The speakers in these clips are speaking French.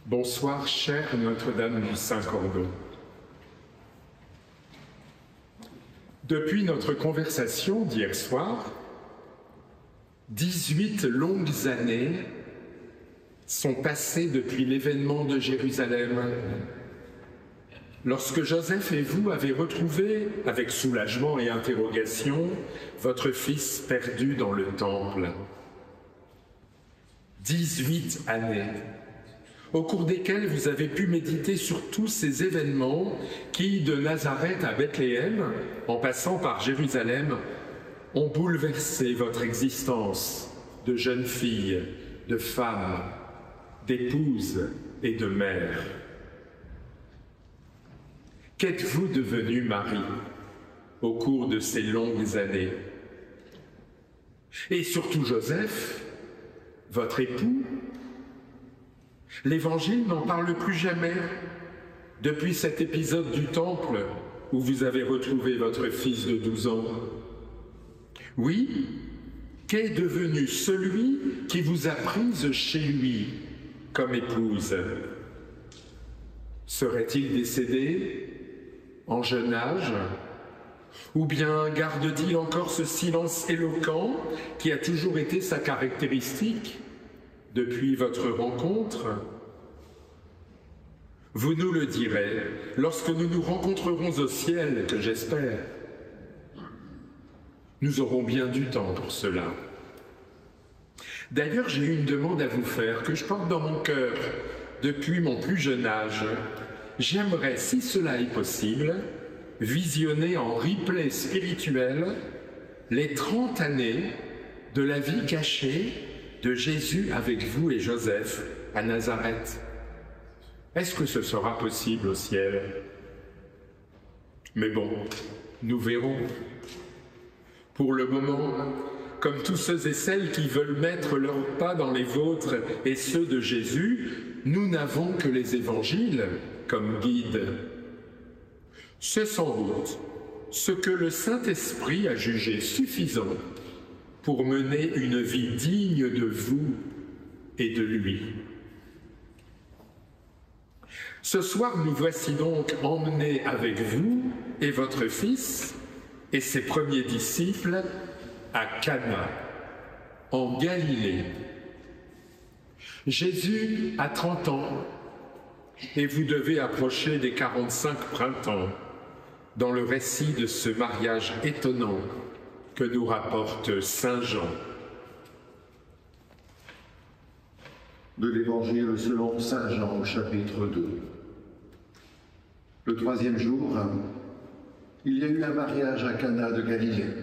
Bonsoir, chère Notre-Dame du Saint-Cordon. Depuis notre conversation d'hier soir, 18 longues années sont passées depuis l'événement de Jérusalem, lorsque Joseph et vous avez retrouvé, avec soulagement et interrogation, votre fils perdu dans le temple. 18 années, au cours desquelles vous avez pu méditer sur tous ces événements qui, de Nazareth à Bethléem, en passant par Jérusalem, ont bouleversé votre existence de jeune fille, de femme, d'épouse et de mère. Qu'êtes-vous devenue, Marie, au cours de ces longues années? Et surtout Joseph, votre époux? L'Évangile n'en parle plus jamais depuis cet épisode du temple où vous avez retrouvé votre fils de 12 ans. Oui, qu'est devenu celui qui vous a prise chez lui comme épouse? Serait-il décédé en jeune âge? Ou bien garde-t-il encore ce silence éloquent qui a toujours été sa caractéristique depuis votre rencontre? Vous nous le direz lorsque nous nous rencontrerons au ciel, que j'espère. Nous aurons bien du temps pour cela. D'ailleurs, j'ai une demande à vous faire que je porte dans mon cœur depuis mon plus jeune âge. J'aimerais, si cela est possible, visionner en replay spirituel les 30 années de la vie cachée de Jésus avec vous et Joseph à Nazareth. Est-ce que ce sera possible au ciel? Mais bon, nous verrons. Pour le moment, comme tous ceux et celles qui veulent mettre leurs pas dans les vôtres et ceux de Jésus, nous n'avons que les évangiles comme guide. C'est sans doute ce que le Saint-Esprit a jugé suffisant pour mener une vie digne de vous et de lui. Ce soir, nous voici donc emmenés avec vous et votre fils et ses premiers disciples à Cana, en Galilée. Jésus a 30 ans et vous devez approcher des 45 printemps dans le récit de ce mariage étonnant que nous rapporte Saint Jean. De l'Évangile selon Saint Jean au chapitre 2. Le 3e jour, il y a eu un mariage à Cana de Galilée.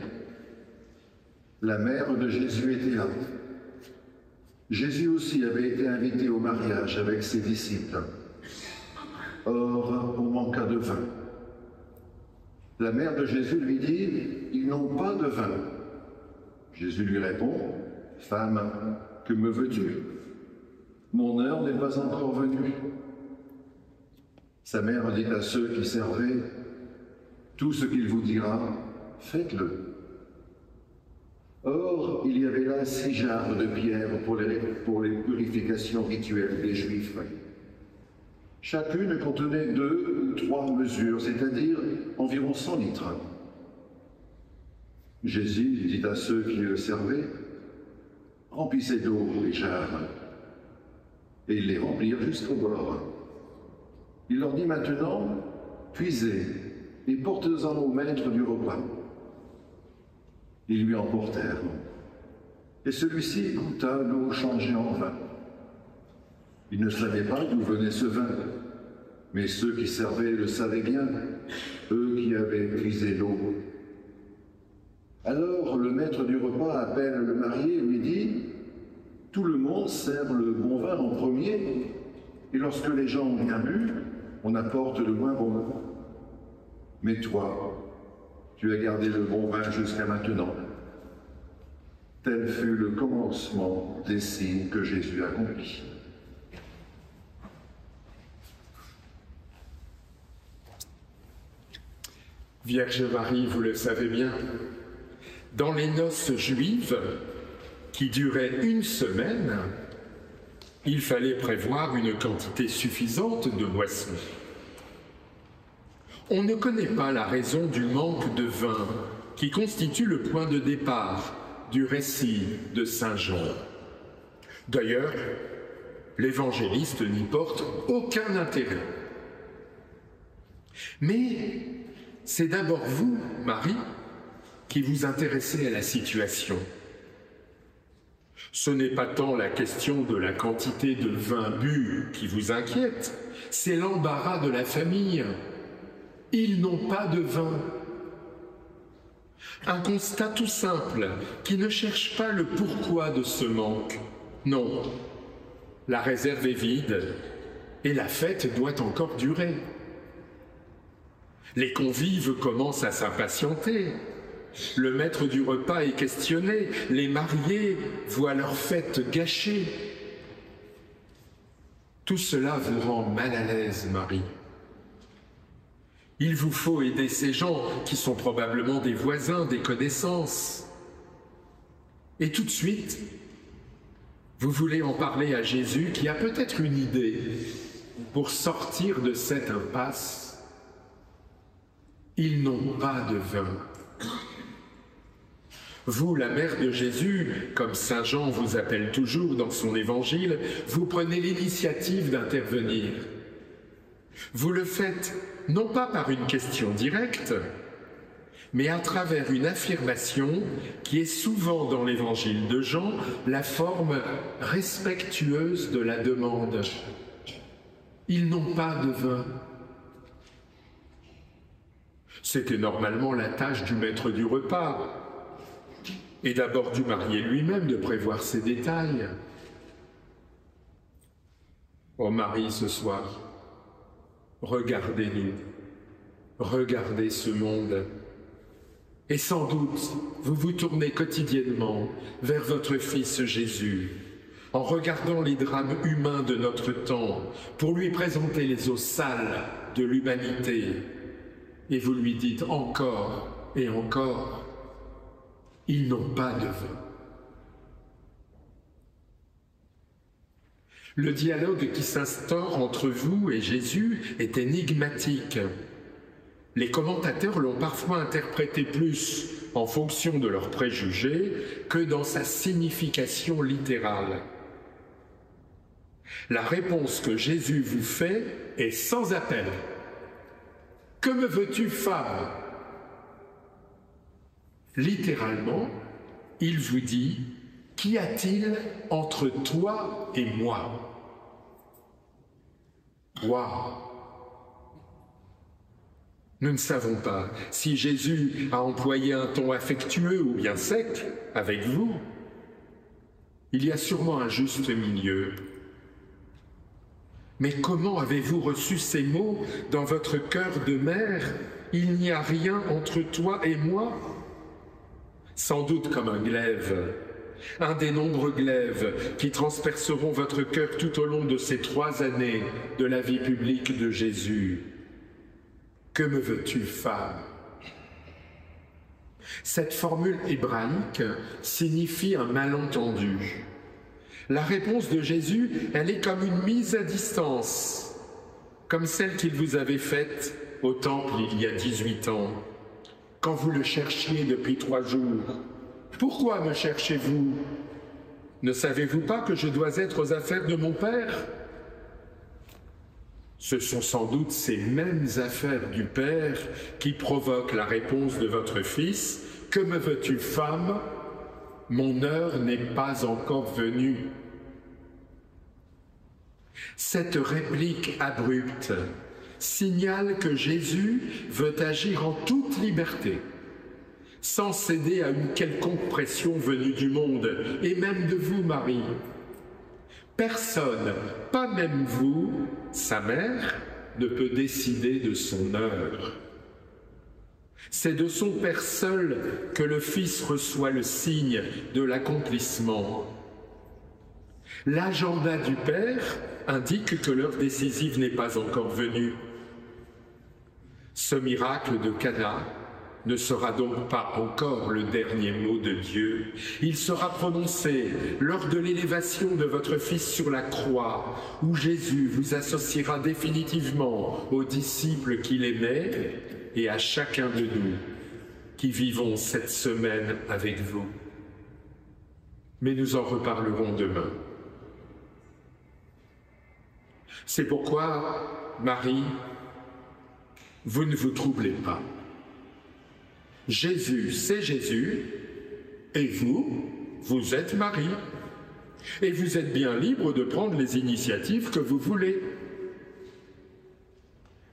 La mère de Jésus était là. Jésus aussi avait été invité au mariage avec ses disciples. Or, on manqua de vin. La mère de Jésus lui dit « Ils n'ont pas de vin. » Jésus lui répond « Femme, que me veux-tu? Mon heure n'est pas encore venue. » Sa mère dit à ceux qui servaient « Tout ce qu'il vous dira, faites-le. » Or, il y avait là 6 jarres de pierre pour les purifications rituelles des Juifs. Chacune contenait 2 ou 3 mesures, c'est-à-dire environ 100 litres. Jésus dit à ceux qui le servaient « Remplissez d'eau les jarres. » Et ils les remplirent jusqu'au bord. Il leur dit maintenant « Puisez et portez-en au maître du repas. » Ils lui en portèrent. Et celui-ci goûta l'eau changée en vin. Il ne savait pas d'où venait ce vin, mais ceux qui servaient le savaient bien, eux qui avaient puisé l'eau. Alors le maître du repas appelle le marié et lui dit « Tout le monde sert le bon vin en premier, et lorsque les gens ont bien bu, on apporte le moins bon. Mais toi, tu as gardé le bon vin jusqu'à maintenant. » Tel fut le commencement des signes que Jésus accomplit. Vierge Marie, vous le savez bien, dans les noces juives qui duraient 1 semaine, Il fallait prévoir une quantité suffisante de boissons. On ne connaît pas la raison du manque de vin qui constitue le point de départ du récit de Saint Jean. D'ailleurs, l'évangéliste n'y porte aucun intérêt. Mais c'est d'abord vous, Marie, qui vous intéressez à la situation. Ce n'est pas tant la question de la quantité de vin bu qui vous inquiète, c'est l'embarras de la famille. Ils n'ont pas de vin. Un constat tout simple, qui ne cherche pas le pourquoi de ce manque. Non, la réserve est vide et la fête doit encore durer. Les convives commencent à s'impatienter. Le maître du repas est questionné. Les mariés voient leur fête gâchée. Tout cela vous rend mal à l'aise, Marie. Il vous faut aider ces gens qui sont probablement des voisins, des connaissances. Et tout de suite, vous voulez en parler à Jésus qui a peut-être une idée pour sortir de cette impasse. Ils n'ont pas de vin. Vous, la mère de Jésus, comme Saint Jean vous appelle toujours dans son évangile, vous prenez l'initiative d'intervenir. Vous le faites non pas par une question directe, mais à travers une affirmation qui est souvent dans l'évangile de Jean la forme respectueuse de la demande. Ils n'ont pas de vin. C'était normalement la tâche du maître du repas, et d'abord du marié lui-même de prévoir ces détails. Ô Marie, ce soir, regardez-nous, regardez ce monde, et sans doute vous vous tournez quotidiennement vers votre Fils Jésus, en regardant les drames humains de notre temps, pour lui présenter les eaux sales de l'humanité, et vous lui dites encore et encore, ils n'ont pas de vin. Le dialogue qui s'instaure entre vous et Jésus est énigmatique. Les commentateurs l'ont parfois interprété plus en fonction de leurs préjugés que dans sa signification littérale. La réponse que Jésus vous fait est sans appel. « Que me veux-tu, femme ?» Littéralement, il vous dit « Qu'y a-t-il entre toi et moi ?» Waouh! Nous ne savons pas si Jésus a employé un ton affectueux ou bien sec avec vous. Il y a sûrement un juste milieu. Mais comment avez-vous reçu ces mots dans votre cœur de mère? Il n'y a rien entre toi et moi? Sans doute comme un glaive, un des nombreux glaives qui transperceront votre cœur tout au long de ces 3 années de la vie publique de Jésus. Que me veux-tu, femme? Cette formule hébraïque signifie un malentendu. La réponse de Jésus, elle est comme une mise à distance, comme celle qu'il vous avait faite au temple il y a 18 ans, quand vous le cherchiez depuis 3 jours. Pourquoi me cherchez-vous? Ne savez-vous pas que je dois être aux affaires de mon Père? Ce sont sans doute ces mêmes affaires du Père qui provoquent la réponse de votre Fils. Que me veux-tu, femme? Mon heure n'est pas encore venue. Cette réplique abrupte signale que Jésus veut agir en toute liberté, sans céder à une quelconque pression venue du monde, et même de vous, Marie. Personne, pas même vous, sa mère, ne peut décider de son heure. C'est de son Père seul que le Fils reçoit le signe de l'accomplissement. L'agenda du Père indique que l'heure décisive n'est pas encore venue. Ce miracle de Cana ne sera donc pas encore le dernier mot de Dieu. Il sera prononcé lors de l'élévation de votre Fils sur la croix, où Jésus vous associera définitivement aux disciples qu'il aimait et à chacun de nous qui vivons cette semaine avec vous. Mais nous en reparlerons demain. C'est pourquoi, Marie, vous ne vous troublez pas. Jésus, c'est Jésus, et vous, vous êtes Marie. Et vous êtes bien libre de prendre les initiatives que vous voulez.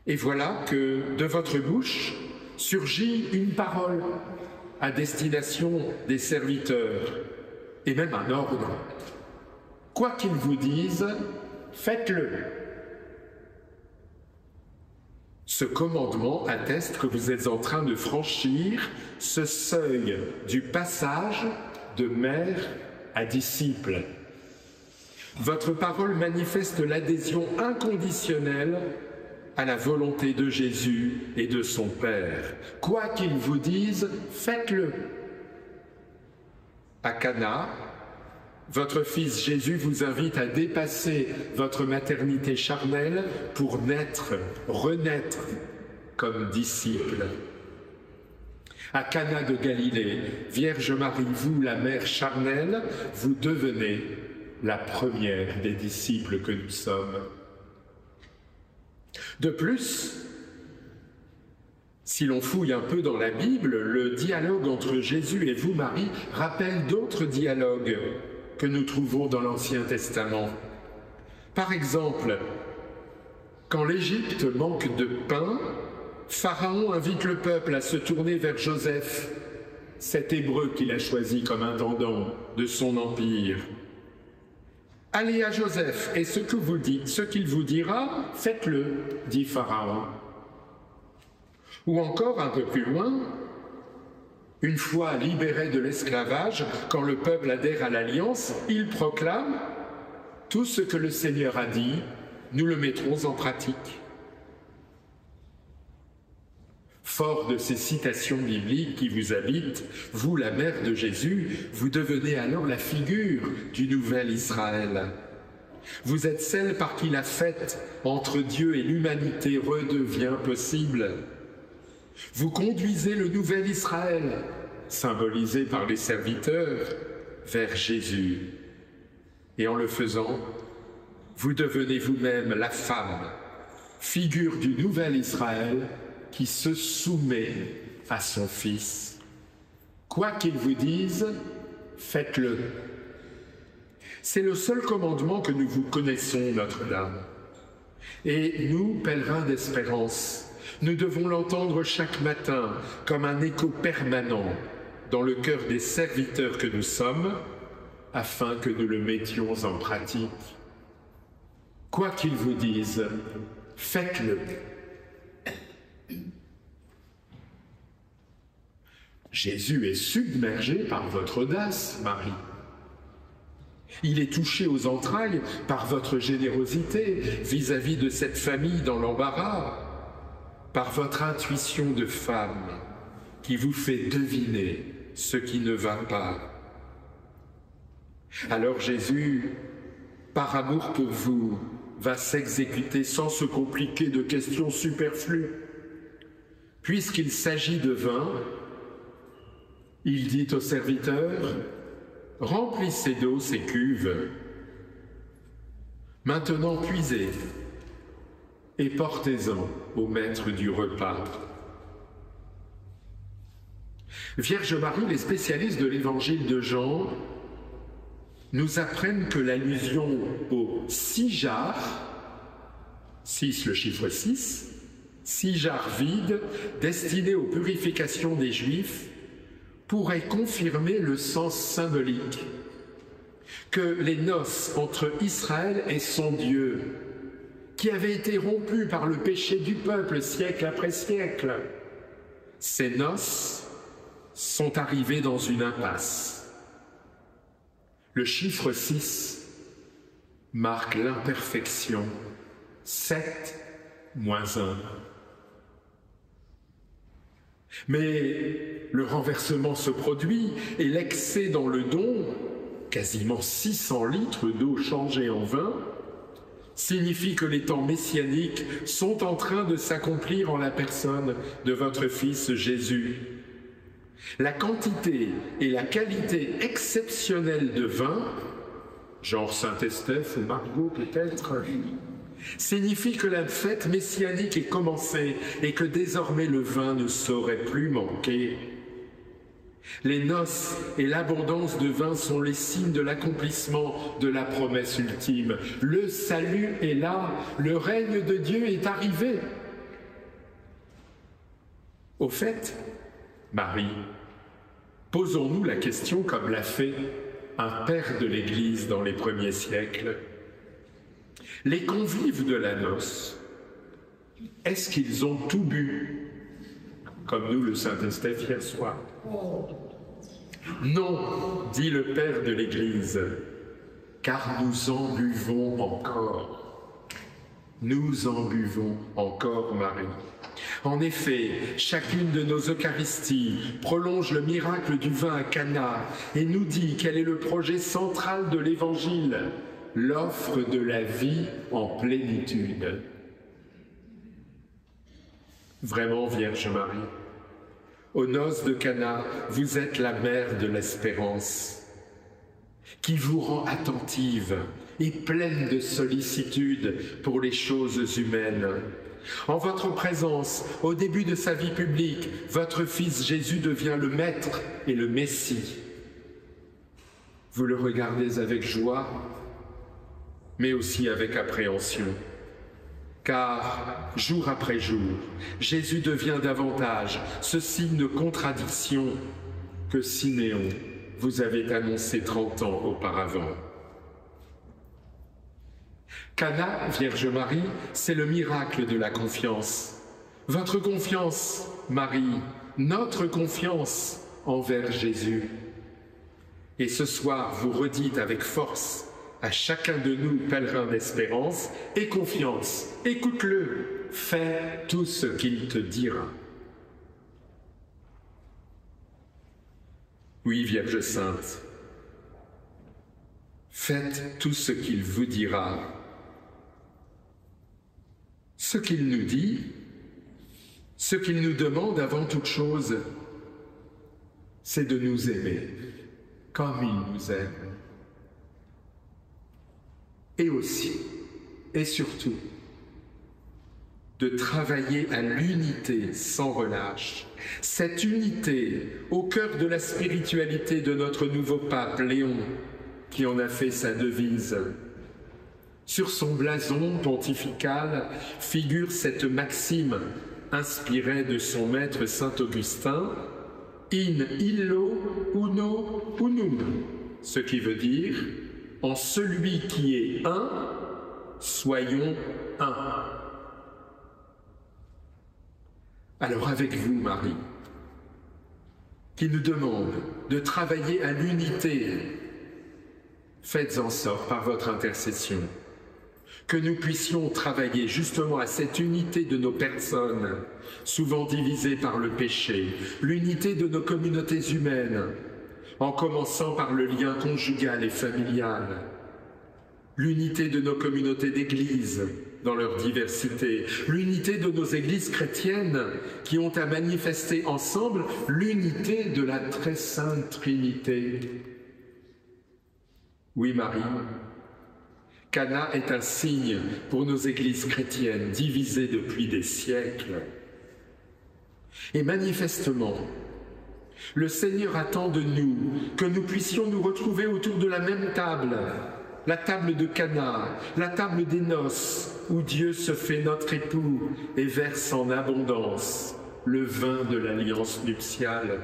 Et voilà que de votre bouche surgit une parole à destination des serviteurs, et même un ordre. Quoi qu'ils vous disent, faites-le. Ce commandement atteste que vous êtes en train de franchir ce seuil du passage de mère à disciple. Votre parole manifeste l'adhésion inconditionnelle à la volonté de Jésus et de son Père. Quoi qu'ils vous disent, faites-le. À Cana, votre Fils Jésus vous invite à dépasser votre maternité charnelle pour naître, renaître comme disciple. À Cana de Galilée, Vierge Marie, vous, la mère charnelle, vous devenez la première des disciples que nous sommes. De plus, si l'on fouille un peu dans la Bible, le dialogue entre Jésus et vous, Marie, rappelle d'autres dialogues que nous trouvons dans l'Ancien Testament. Par exemple, quand l'Égypte manque de pain, Pharaon invite le peuple à se tourner vers Joseph, cet Hébreu qu'il a choisi comme intendant de son empire. « Allez à Joseph, et ce qu'il vous dira, faites-le, dit Pharaon. » Ou encore un peu plus loin, une fois libéré de l'esclavage, quand le peuple adhère à l'Alliance, il proclame « Tout ce que le Seigneur a dit, nous le mettrons en pratique. » Fort de ces citations bibliques qui vous habitent, vous, la mère de Jésus, vous devenez alors la figure du nouvel Israël. Vous êtes celle par qui la fête entre Dieu et l'humanité redevient possible. Vous conduisez le nouvel Israël, symbolisé par les serviteurs, vers Jésus. Et en le faisant, vous devenez vous-même la femme, figure du nouvel Israël qui se soumet à son Fils. Quoi qu'il vous dise, faites-le. C'est le seul commandement que nous vous connaissons, Notre-Dame. Et nous, pèlerins d'espérance, nous devons l'entendre chaque matin comme un écho permanent dans le cœur des serviteurs que nous sommes, afin que nous le mettions en pratique. Quoi qu'ils vous disent, faites-le. Jésus est submergé par votre audace, Marie. Il est touché aux entrailles par votre générosité vis-à-vis de cette famille dans l'embarras, par votre intuition de femme qui vous fait deviner ce qui ne va pas. Alors Jésus, par amour pour vous, va s'exécuter sans se compliquer de questions superflues. Puisqu'il s'agit de vin, il dit aux serviteurs, « Remplissez d'eau ces cuves. Maintenant puisez et portez-en au maître du repas. » Vierge Marie, les spécialistes de l'évangile de Jean, nous apprennent que l'allusion aux 6 jarres, 6 le chiffre 6, 6 jarres vides destinées aux purifications des Juifs, pourrait confirmer le sens symbolique que les noces entre Israël et son Dieu, qui avaient été rompues par le péché du peuple siècle après siècle, ces noces sont arrivées dans une impasse. Le chiffre 6 marque l'imperfection, 7 moins 1. Mais le renversement se produit et l'excès dans le don, quasiment 600 litres d'eau changée en vin, signifie que les temps messianiques sont en train de s'accomplir en la personne de votre Fils Jésus. La quantité et la qualité exceptionnelle de vin, genre Saint-Estèphe ou Margaux peut-être, signifie que la fête messianique est commencée et que désormais le vin ne saurait plus manquer. Les noces et l'abondance de vin sont les signes de l'accomplissement de la promesse ultime. Le salut est là, le règne de Dieu est arrivé. Au fait, Marie, posons-nous la question comme l'a fait un père de l'Église dans les premiers siècles. Les convives de la noce, est-ce qu'ils ont tout bu, comme nous le Saint-Estèphe hier soir? Non, dit le père de l'Église, car nous en buvons encore. Nous en buvons encore, Marie. En effet, chacune de nos Eucharisties prolonge le miracle du vin à Cana et nous dit quel est le projet central de l'Évangile, l'offre de la vie en plénitude. Vraiment, Vierge Marie, aux noces de Cana, vous êtes la mère de l'espérance, qui vous rend attentive et pleine de sollicitude pour les choses humaines. En votre présence, au début de sa vie publique, votre Fils Jésus devient le Maître et le Messie. Vous le regardez avec joie, mais aussi avec appréhension. Car, jour après jour, Jésus devient davantage ce signe de contradiction que Siméon vous avait annoncé 30 ans auparavant. Cana, Vierge Marie, c'est le miracle de la confiance. Votre confiance, Marie, notre confiance envers Jésus. Et ce soir, vous redites avec force à chacun de nous, pèlerins d'espérance, aie confiance, écoute-le, fais tout ce qu'il te dira. Oui, Vierge Sainte, faites tout ce qu'il vous dira. Ce qu'il nous dit, ce qu'il nous demande avant toute chose, c'est de nous aimer comme il nous aime. Et aussi, et surtout, de travailler à l'unité sans relâche. Cette unité au cœur de la spiritualité de notre nouveau pape Léon, qui en a fait sa devise. Sur son blason pontifical figure cette maxime inspirée de son maître saint Augustin, in illo uno unum, ce qui veut dire en celui qui est un, soyons un. Alors avec vous, Marie, qui nous demande de travailler à l'unité, faites en sorte par votre intercession que nous puissions travailler justement à cette unité de nos personnes, souvent divisées par le péché, l'unité de nos communautés humaines, en commençant par le lien conjugal et familial, l'unité de nos communautés d'église dans leur diversité, l'unité de nos églises chrétiennes qui ont à manifester ensemble l'unité de la très sainte Trinité. Oui, Marie, Cana est un signe pour nos églises chrétiennes divisées depuis des siècles. Et manifestement, le Seigneur attend de nous que nous puissions nous retrouver autour de la même table, la table de Cana, la table des noces, où Dieu se fait notre époux et verse en abondance le vin de l'alliance nuptiale.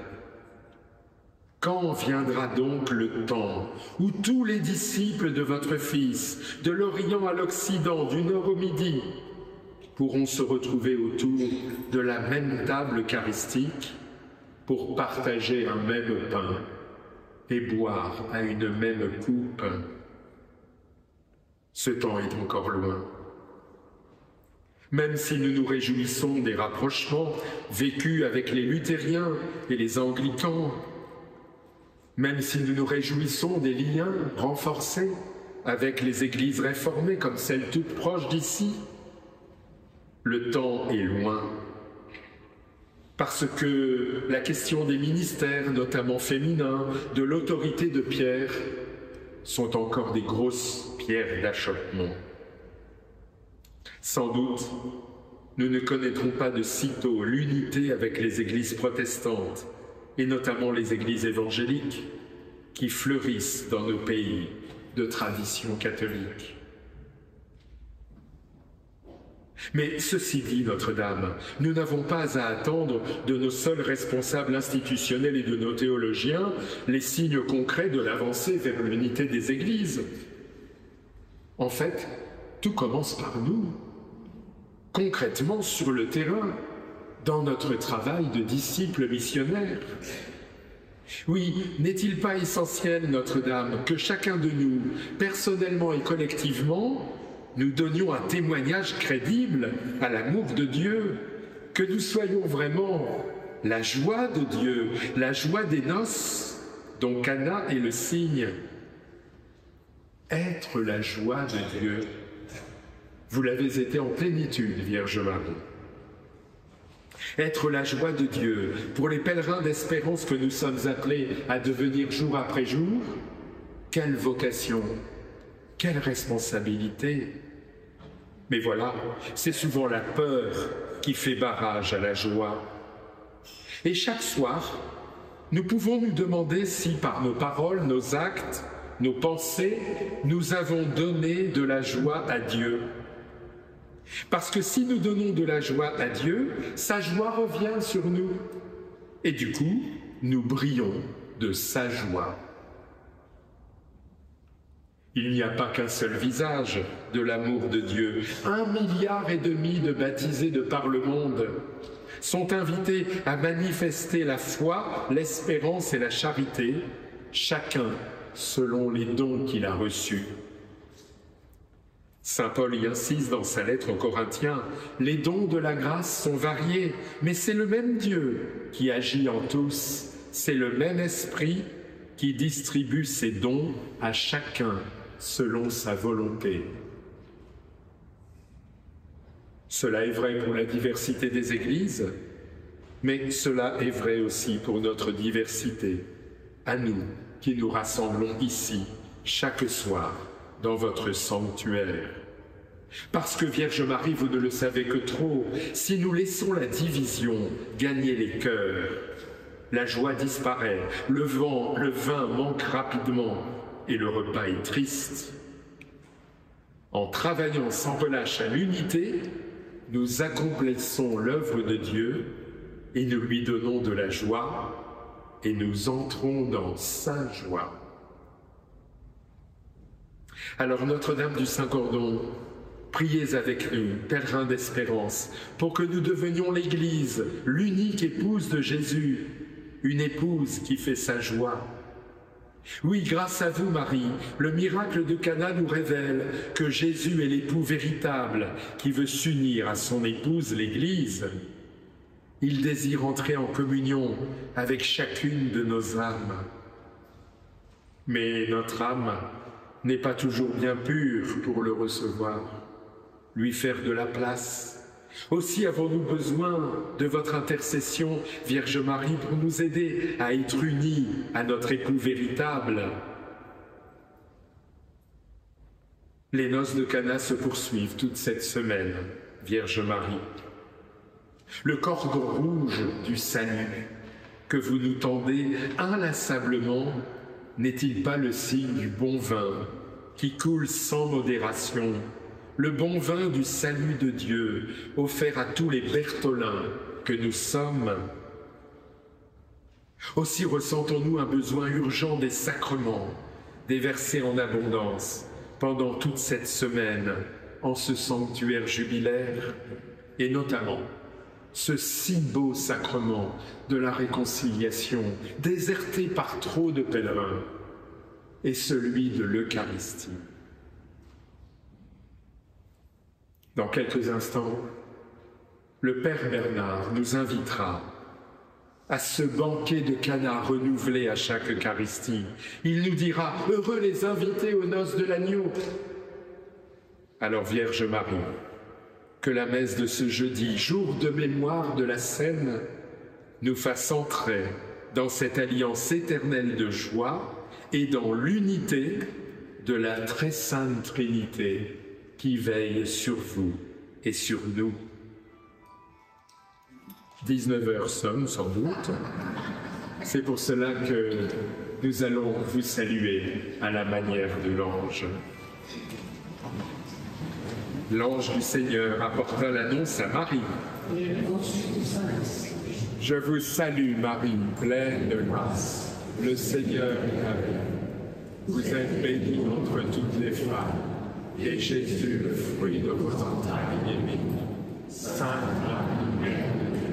Quand viendra donc le temps où tous les disciples de votre Fils, de l'Orient à l'Occident, du Nord au Midi, pourront se retrouver autour de la même table eucharistique pour partager un même pain et boire à une même coupe? Ce temps est encore loin. Même si nous nous réjouissons des rapprochements vécus avec les luthériens et les anglicans, même si nous nous réjouissons des liens renforcés avec les églises réformées comme celle toute proche d'ici, le temps est loin. Parce que la question des ministères, notamment féminins, de l'autorité de Pierre, sont encore des grosses pierres d'achoppement. Sans doute, nous ne connaîtrons pas de sitôt l'unité avec les églises protestantes, et notamment les églises évangéliques, qui fleurissent dans nos pays de tradition catholique. Mais ceci dit, Notre-Dame, nous n'avons pas à attendre de nos seuls responsables institutionnels et de nos théologiens les signes concrets de l'avancée vers l'unité des églises. En fait, tout commence par nous, concrètement sur le terrain, dans notre travail de disciples missionnaires. Oui, n'est-il pas essentiel, Notre-Dame, que chacun de nous, personnellement et collectivement, nous donnions un témoignage crédible à l'amour de Dieu, que nous soyons vraiment la joie de Dieu, la joie des noces, dont Cana est le signe. Être la joie de Dieu. Vous l'avez été en plénitude, Vierge Marie. Être la joie de Dieu pour les pèlerins d'espérance que nous sommes appelés à devenir jour après jour, quelle vocation, quelle responsabilité. Mais voilà, c'est souvent la peur qui fait barrage à la joie. Et chaque soir, nous pouvons nous demander si par nos paroles, nos actes, nos pensées, nous avons donné de la joie à Dieu. Parce que si nous donnons de la joie à Dieu, sa joie revient sur nous. Et du coup, nous brillons de sa joie. Il n'y a pas qu'un seul visage de l'amour de Dieu. 1,5 milliard de baptisés de par le monde sont invités à manifester la foi, l'espérance et la charité, chacun selon les dons qu'il a reçus. Saint Paul y insiste dans sa lettre aux Corinthiens, les dons de la grâce sont variés, mais c'est le même Dieu qui agit en tous, c'est le même Esprit qui distribue ses dons à chacun selon sa volonté. Cela est vrai pour la diversité des églises, mais cela est vrai aussi pour notre diversité, à nous qui nous rassemblons ici chaque soir dans votre sanctuaire. Parce que, Vierge Marie, vous ne le savez que trop, si nous laissons la division gagner les cœurs, la joie disparaît, le vin manque rapidement et le repas est triste. En travaillant sans relâche à l'unité, nous accomplissons l'œuvre de Dieu et nous lui donnons de la joie et nous entrons dans sa joie. Alors Notre-Dame du Saint-Cordon, priez avec nous, pèlerins d'espérance, pour que nous devenions l'Église, l'unique épouse de Jésus, une épouse qui fait sa joie. Oui, grâce à vous, Marie, le miracle de Cana nous révèle que Jésus est l'époux véritable qui veut s'unir à son épouse, l'Église. Il désire entrer en communion avec chacune de nos âmes. Mais notre âme n'est pas toujours bien pure pour le recevoir, lui faire de la place. Aussi avons-nous besoin de votre intercession, Vierge Marie, pour nous aider à être unis à notre époux véritable. Les noces de Cana se poursuivent toute cette semaine, Vierge Marie. Le cordon rouge du salut que vous nous tendez inlassablement n'est-il pas le signe du bon vin qui coule sans modération, le bon vin du salut de Dieu offert à tous les Bertholins que nous sommes? Aussi ressentons-nous un besoin urgent des sacrements, déversés en abondance pendant toute cette semaine en ce sanctuaire jubilaire, et notamment ce si beau sacrement de la réconciliation, déserté par trop de pèlerins, et celui de l'Eucharistie. Dans quelques instants, le Père Bernard nous invitera à ce banquet de Cana renouvelé à chaque Eucharistie. Il nous dira « Heureux les invités aux noces de l'agneau ». Alors Vierge Marie, que la messe de ce jeudi, jour de mémoire de la Seine, nous fasse entrer dans cette alliance éternelle de joie et dans l'unité de la très sainte Trinité qui veille sur vous et sur nous. 19h sonne sans doute. C'est pour cela que nous allons vous saluer à la manière de l'ange. L'ange du Seigneur apporta l'annonce à Marie. Je vous salue Marie, pleine de grâce. Le Seigneur est avec vous. Vous êtes bénie entre toutes les femmes, et Jésus, le fruit de vos entrailles, est béni. Sainte Marie, Mère de Dieu,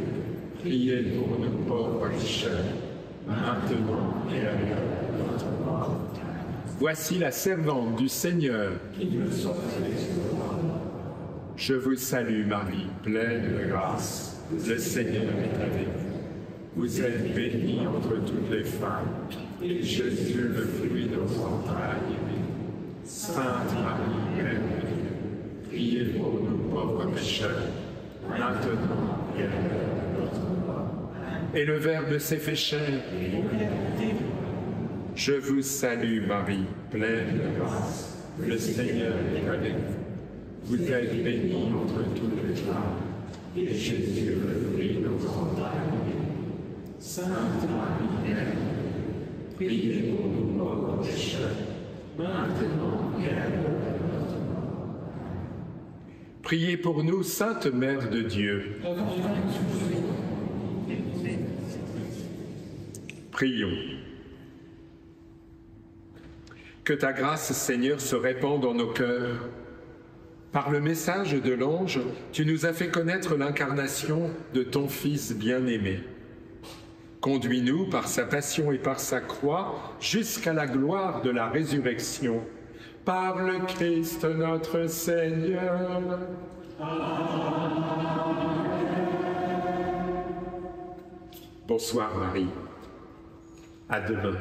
priez pour nous pauvres pécheurs, maintenant et à l'heure de notre mort. Voici la servante du Seigneur. Je vous salue Marie, pleine de grâce. Le Seigneur est avec vous. Vous êtes bénie entre toutes les femmes, et Jésus, le fruit de vos entrailles, est béni. Sainte Marie, Mère de Dieu, priez pour nous pauvres pécheurs, maintenant et à l'heure de notre mort. Et le Verbe s'est fait chair. Je vous salue Marie, pleine de grâce. Le Seigneur est avec vous. Vous êtes bénie entre toutes les femmes, et Jésus, le fruit de vos entrailles, est béni. Sainte Marie, Mère de Dieu, priez pour nous pauvres pécheurs, maintenant et à l'heure de notre mort. Priez pour nous, Sainte Mère de Dieu. Prions. Que ta grâce, Seigneur, se répande dans nos cœurs. Par le message de l'ange, tu nous as fait connaître l'incarnation de ton Fils bien-aimé. Conduis-nous par sa passion et par sa croix jusqu'à la gloire de la résurrection. Par le Christ notre Seigneur. Bonsoir Marie. À demain.